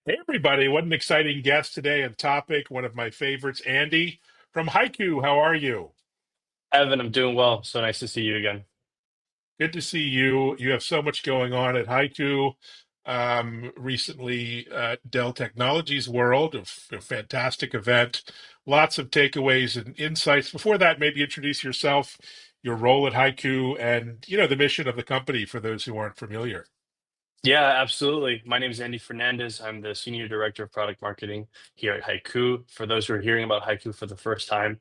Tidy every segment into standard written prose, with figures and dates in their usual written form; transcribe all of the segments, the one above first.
Hey everybody, what an exciting guest today and topic. One of my favorites, Andy from Haiku. How are you? Evan, I'm doing well. So nice to see you again. Good to see you. You have so much going on at Haiku. Recently, Dell Technologies World, a fantastic event. Lots of takeaways and insights. Before that, maybe introduce yourself, your role at Haiku, and the mission of the company for those who aren't familiar. Yeah, absolutely. My name is Andy Fernandez. I'm the Senior Director of Product Marketing here at Haiku. For those who are hearing about Haiku for the first time,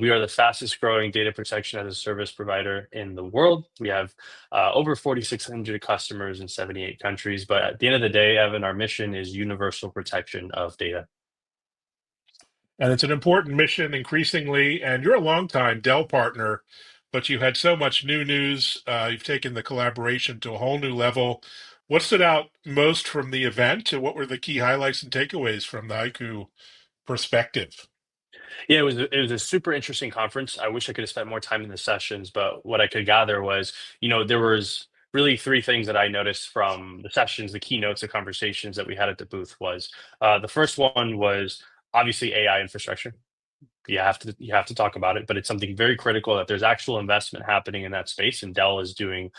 we are the fastest growing data protection as a service provider in the world. We have over 4,600 customers in 78 countries. But at the end of the day, Evan, our mission is universal protection of data. And it's an important mission increasingly. And you're a longtime Dell partner, but you had so much new news. You've taken the collaboration to a whole new level. What stood out most from the event? And what were the key highlights and takeaways from the Haiku perspective? Yeah, it was a super interesting conference. I wish I could have spent more time in the sessions, but what I could gather was, there was really three things that I noticed from the sessions, the keynotes, the conversations that we had at the booth was the first one was obviously AI infrastructure. You have to talk about it, but it's something very critical that there's actual investment happening in that space, and Dell is doing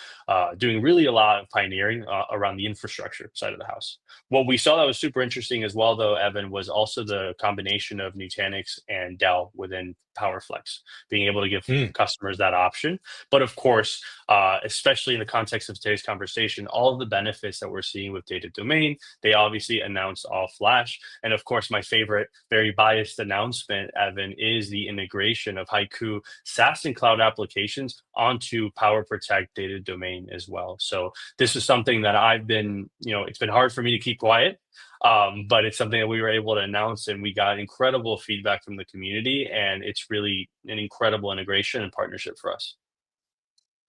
really a lot of pioneering around the infrastructure side of the house. What we saw that was super interesting as well, though, Evan, was also the combination of Nutanix and Dell within PowerFlex, being able to give Hmm. customers that option. But of course, especially in the context of today's conversation, all of the benefits that we're seeing with data domain, they obviously announced all flash. And of course, my favorite, very biased announcement, Evan, is the integration of Haiku SaaS and cloud applications onto Power Protect data domain as well. So this is something that it's been hard for me to keep quiet. But it's something that we were able to announce, and we got incredible feedback from the community, and it's really an incredible integration and partnership for us.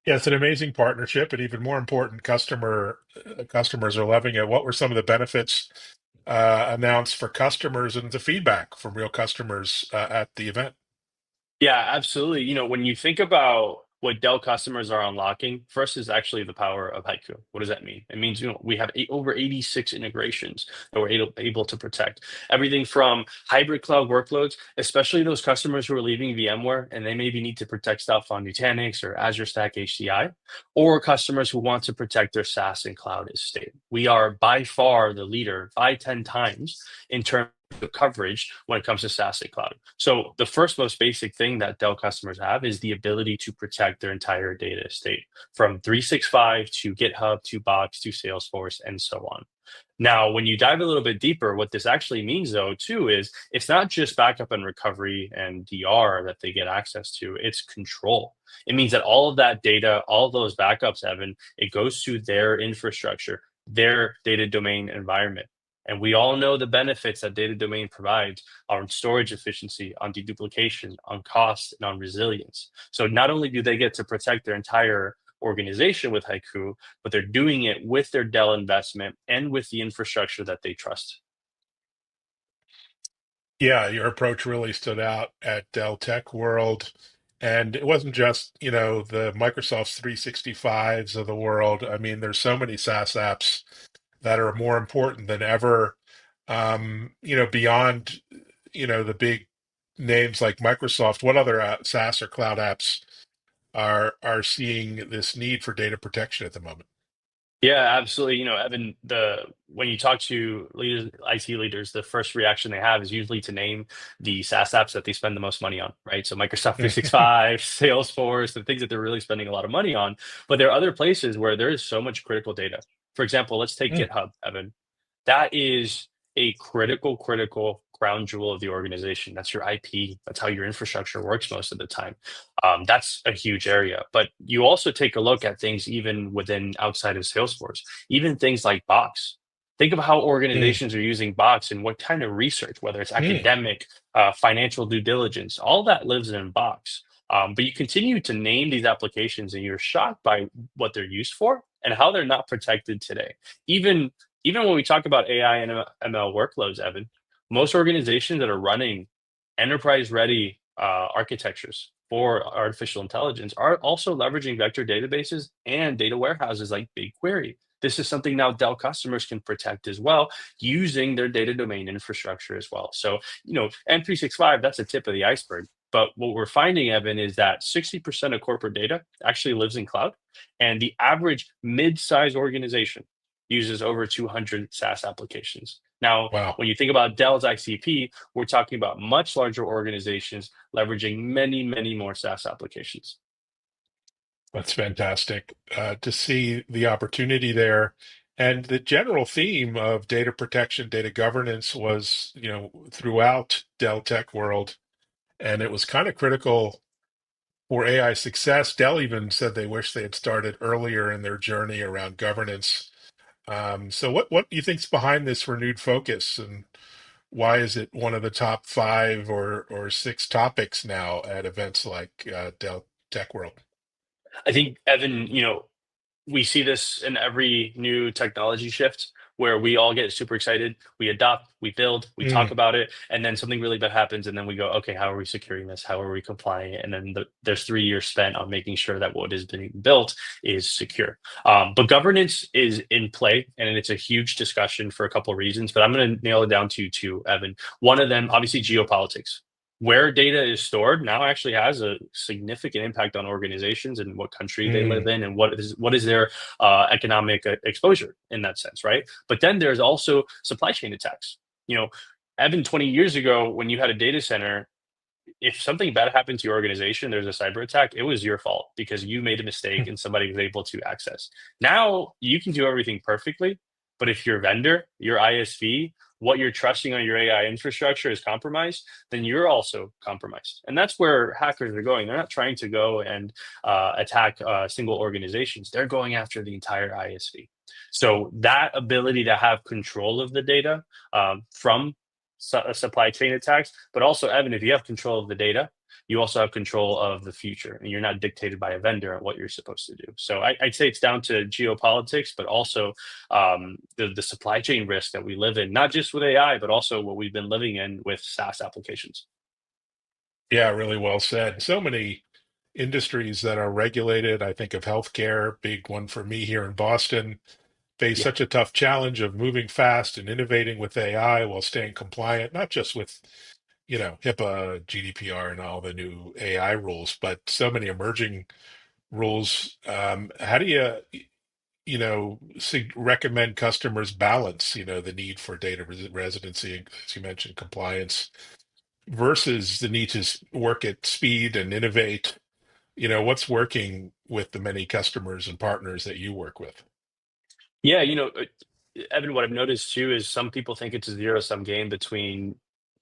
Yeah, it's an amazing partnership, and even more important, customers are loving it. What were some of the benefits announced for customers and the feedback from real customers at the event? Yeah, absolutely. When you think about what Dell customers are unlocking, first is actually the power of Haiku. What does that mean? It means, we have over 86 integrations that we're able to protect. Everything from hybrid cloud workloads, especially those customers who are leaving VMware and they maybe need to protect stuff on Nutanix or Azure Stack HCI, or customers who want to protect their SaaS and cloud estate. We are by far the leader by 10 times in terms of coverage when it comes to SaaS and cloud. So the first most basic thing that Dell customers have is the ability to protect their entire data estate from 365 to GitHub to Box to Salesforce and so on. Now, when you dive a little bit deeper, what this actually means, though, too, is it's not just backup and recovery and DR that they get access to, it's control. It means that all of that data, all of those backups, Evan, it goes to their infrastructure, their data domain environment. And we all know the benefits that data domain provides on storage efficiency, on deduplication, on cost, and on resilience. So not only do they get to protect their entire organization with Haiku, but they're doing it with their Dell investment and with the infrastructure that they trust. Yeah, your approach really stood out at Dell Tech World. And it wasn't just, the Microsoft's 365s of the world. I mean, there's so many SaaS apps that are more important than ever, beyond, the big names like Microsoft. What other SaaS or cloud apps are seeing this need for data protection at the moment? Yeah, absolutely. Evan, the when you talk to leaders, IT leaders, the first reaction they have is usually to name the SaaS apps that they spend the most money on, right? So Microsoft 365, Salesforce, the things that they're really spending a lot of money on. But there are other places where there is so much critical data. For example, let's take Mm. GitHub, Evan. That is a critical crown jewel of the organization. That's your IP. That's how your infrastructure works most of the time. That's a huge area. But you also take a look at things even within outside of Salesforce, even things like Box. Think of how Mm. organizations are using Box and what kind of research, whether it's Mm. academic, financial due diligence, all that lives in Box. But you continue to name these applications and you're shocked by what they're used for and how they're not protected today. Even even when we talk about AI and ML workloads, Evan, most organizations that are running enterprise ready architectures for artificial intelligence are also leveraging vector databases and data warehouses like BigQuery. This is something now Dell customers can protect as well using their data domain infrastructure as well. So, M365, that's a tip of the iceberg. But what we're finding, Evan, is that 60% of corporate data actually lives in cloud, and the average mid-size organization uses over 200 SaaS applications. Now, Wow. when you think about Dell's ICP, we're talking about much larger organizations leveraging many, many more SaaS applications. That's fantastic to see the opportunity there. And the general theme of data protection, data governance was, throughout Dell Tech World. And it was kind of critical for AI success. Dell even said they wish they had started earlier in their journey around governance. So what do you think's behind this renewed focus, and why is it one of the top five or six topics now at events like Dell Tech World? I think, Evan, we see this in every new technology shift where we all get super excited, we adopt, we build, we talk Mm, about it, and then something really bad happens, and then we go, okay, how are we securing this? How are we complying? And then there's 3 years spent on making sure that what is being built is secure. But governance is in play, and it's a huge discussion for a couple of reasons. But I'm going to nail it down to two, Evan. One of them, obviously, geopolitics. Where data is stored now actually has a significant impact on organizations and what country they live mm, in and what is their economic exposure in that sense, right? But then there's also supply chain attacks. You know, Evan, 20 years ago, when you had a data center, if something bad happened to your organization, there's a cyber attack, it was your fault because you made a mistake mm. and somebody was able to access. Now you can do everything perfectly, but if your vendor, your ISV, what you're trusting on your AI infrastructure is compromised, then you're also compromised. And that's where hackers are going. They're not trying to go and attack single organizations. They're going after the entire ISV. So that ability to have control of the data from supply chain attacks, but also, Evan, if you have control of the data, you also have control of the future, and you're not dictated by a vendor on what you're supposed to do. So I'd say it's down to geopolitics, but also the supply chain risk that we live in, not just with AI, but also what we've been living in with SaaS applications. Yeah, really well said. So many industries that are regulated. I think of healthcare, big one for me here in Boston, face Yeah. such a tough challenge of moving fast and innovating with AI while staying compliant, not just with, HIPAA, GDPR, and all the new AI rules, but so many emerging rules. How do you, recommend customers balance, the need for data residency, as you mentioned, compliance versus the need to work at speed and innovate? What's working with the many customers and partners that you work with? Yeah, Evan, what I've noticed too is some people think it's a zero-sum game between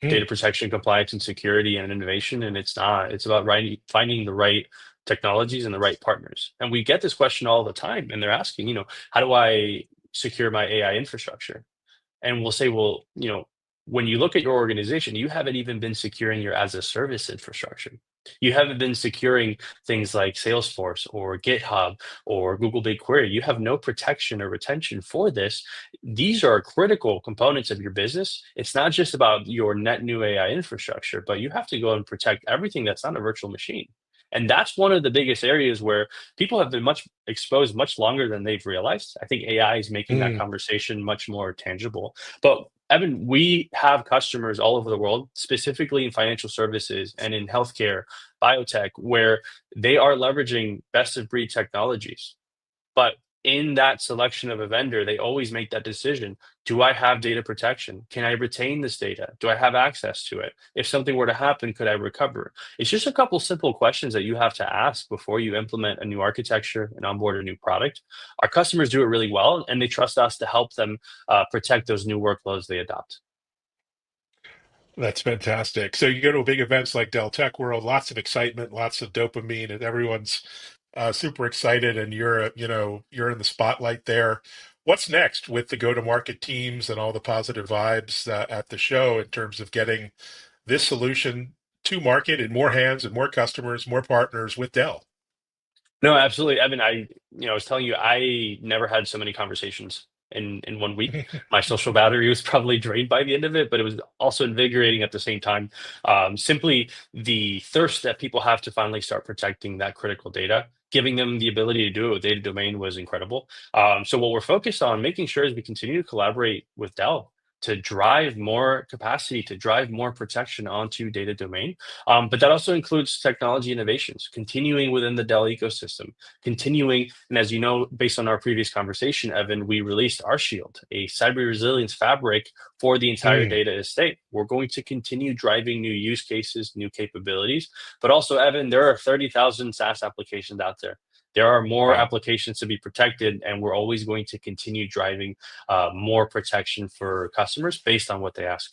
Mm, data protection, compliance, and security and innovation, and it's not. It's about finding the right technologies and the right partners. And we get this question all the time, and they're asking, how do I secure my AI infrastructure? And we'll say, well, when you look at your organization, you haven't even been securing your as a service infrastructure. You haven't been securing things like Salesforce or GitHub or Google BigQuery. You have no protection or retention for this. These are critical components of your business. It's not just about your net new AI infrastructure, but you have to go and protect everything that's not a virtual machine. And that's one of the biggest areas where people have been much exposed much longer than they've realized. I think AI is making that mm. conversation much more tangible. But Evan, we have customers all over the world, specifically in financial services and in healthcare, biotech, where they are leveraging best of breed technologies. But in that selection of a vendor, they always make that decision. Do I have data protection? Can I retain this data? Do I have access to it? If something were to happen, could I recover? It's just a couple simple questions that you have to ask before you implement a new architecture and onboard a new product. Our customers do it really well, and they trust us to help them protect those new workloads they adopt. That's fantastic. So you go to big events like Dell Tech World, lots of excitement, lots of dopamine, and everyone's super excited, and you're in the spotlight there. What's next with the go-to-market teams and all the positive vibes at the show in terms of getting this solution to market in more hands and more customers, more partners with Dell? No, absolutely, Evan. I was telling you, I never had so many conversations in 1 week. My social battery was probably drained by the end of it, but it was also invigorating at the same time. Simply the thirst that people have to finally start protecting that critical data. giving them the ability to do it with data domain was incredible. So what we're focused on making sure is we continue to collaborate with Dell to drive more capacity, to drive more protection onto data domain. But that also includes technology innovations, continuing within the Dell ecosystem, continuing, and as you know, based on our previous conversation, Evan, we released our Shield, a cyber resilience fabric for the entire Mm, data estate. We're going to continue driving new use cases, new capabilities, but also, Evan, there are 30,000 SaaS applications out there. There are more wow. applications to be protected, and we're always going to continue driving more protection for customers based on what they ask.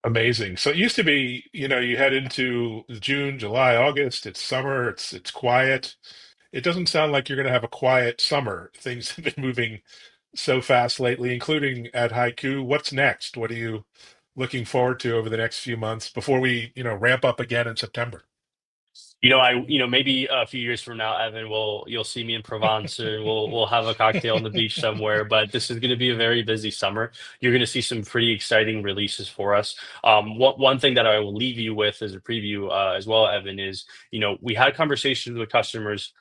Amazing. So it used to be, you head into June, July, August, it's summer, it's quiet. It doesn't sound like you're going to have a quiet summer. Things have been moving so fast lately, including at Haiku. What's next? What are you looking forward to over the next few months before we, ramp up again in September? Maybe a few years from now, Evan, you'll see me in Provence, or we'll have a cocktail on the beach somewhere. But this is going to be a very busy summer. You're going to see some pretty exciting releases for us. One thing that I will leave you with as a preview, as well, Evan, is we had conversations with customers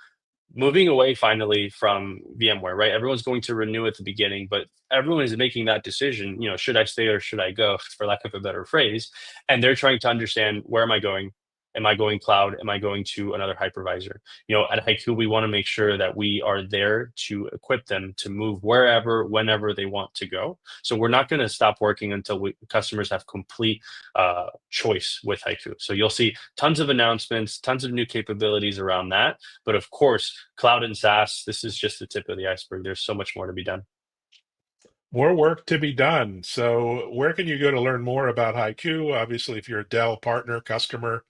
moving away finally from VMware, right? Everyone's going to renew at the beginning, but everyone is making that decision, should I stay or should I go, for lack of a better phrase? And they're trying to understand, where am I going? Am I going cloud? Am I going to another hypervisor? At Haiku, we want to make sure that we are there to equip them to move wherever, whenever they want to go. So we're not going to stop working until customers have complete choice with Haiku. So you'll see tons of announcements, tons of new capabilities around that. But of course, cloud and SaaS, this is just the tip of the iceberg. There's so much more to be done. More work to be done. So where can you go to learn more about Haiku? Obviously, if you're a Dell partner, customer,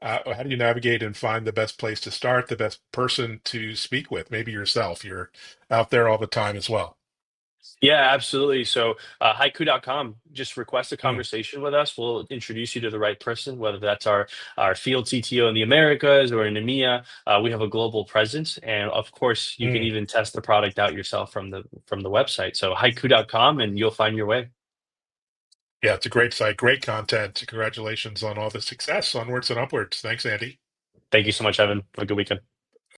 how do you navigate and find the best place to start, the best person to speak with? Maybe yourself. You're out there all the time as well. Yeah, absolutely. So haiku.com, just request a Mm, conversation with us. We'll introduce you to the right person, whether that's our field CTO in the Americas or in EMEA. We have a global presence. And of course, you can mm. even test the product out yourself from the website. So haiku.com, and you'll find your way. Yeah, it's a great site, great content. Congratulations on all the success. Onwards and upwards. Thanks, Andy. Thank you so much, Evan. Have a good weekend.